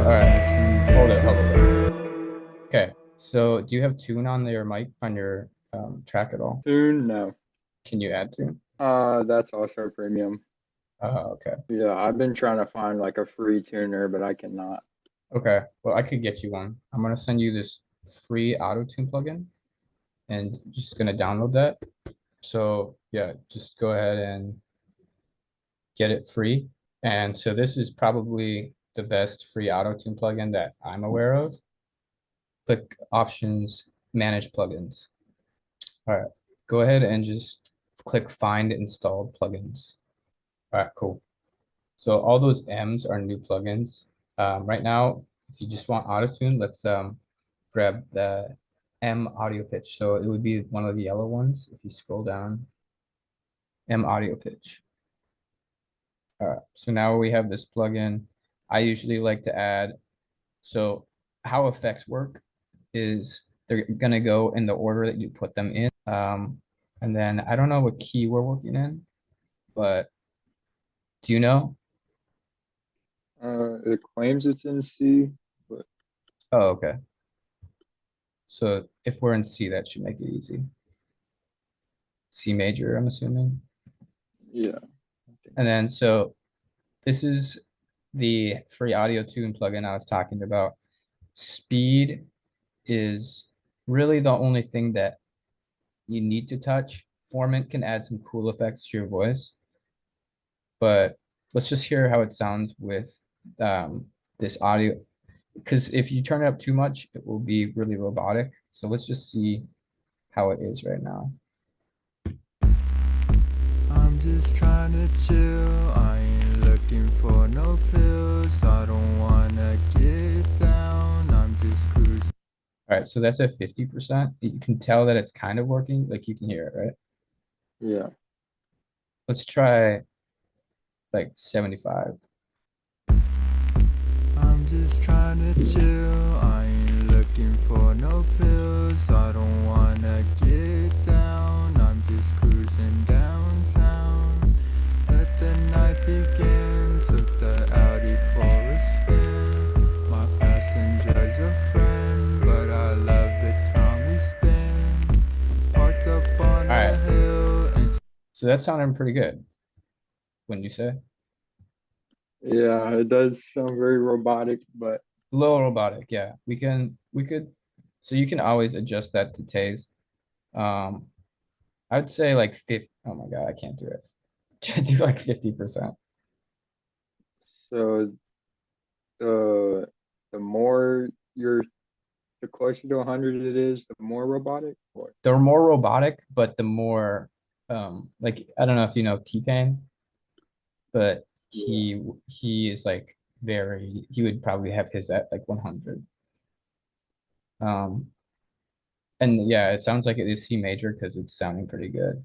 All right. Hold it. Okay. So do you have tune on your mic on your track at all? Soon, no. Can you add tune? That's also premium. Okay. Yeah, I've been trying to find like a free tuner, but I cannot. Okay. Well, I could get you one. I'm gonna send you this free auto tune plugin and just gonna download that. So yeah, just go ahead and get it free. And so this is probably the best free auto tune plugin that I'm aware of. Click options, manage plugins. All right. Go ahead and just click find installed plugins. All right, cool. So all those M's are new plugins. Right now, if you just want Autotune, let's grab the M audio pitch. So it would be one of the yellow ones. If you scroll down, M audio pitch. All right. So now we have this plugin. I usually like to add. So how effects work is they're gonna go in the order that you put them in. And then I don't know what key we're working in, but do you know? It claims it's in C, but Oh, okay. So if we're in C, that should make it easy. C major, I'm assuming. yeah, I think And so. then so this is the free audio tune plugin I was talking about. Speed is really the only thing that you need to touch. Formant can add some cool effects to your voice, but let's just hear how it sounds with um, this audio. Because if you turn it up too much, it will be really robotic. So let's just see how it is right now. I'm just trying to chill. I ain't looking for no pills. I don't wanna get down. I'm just cruising. All right, so that's at 50%. You can tell that it's kind of working, like you can hear it, right? Yeah. Let's try like 75. I'm just trying to chill. I ain't looking for no pills. I don't wanna get down. I'm just cruising downtown. Let the night begin. Took the Audi for a spin. My passenger's a friend, but I love the time we spend. Parked up on All a right, hill and so that sounded pretty good, wouldn't you say? Yeah, it does sound very robotic, but A little robotic, yeah. We could, so you can always adjust that to taste. Um, I'd say like 50. Oh my God, I can't do it. Do like 50%. so the more you're the closer to 100 it is, the more robotic. Or They're more robotic, but the more like I don't know if you know T-Pain, but yeah. he is like very he would probably have his at like 100. Um, and yeah, it sounds like it is C major because it's sounding pretty good.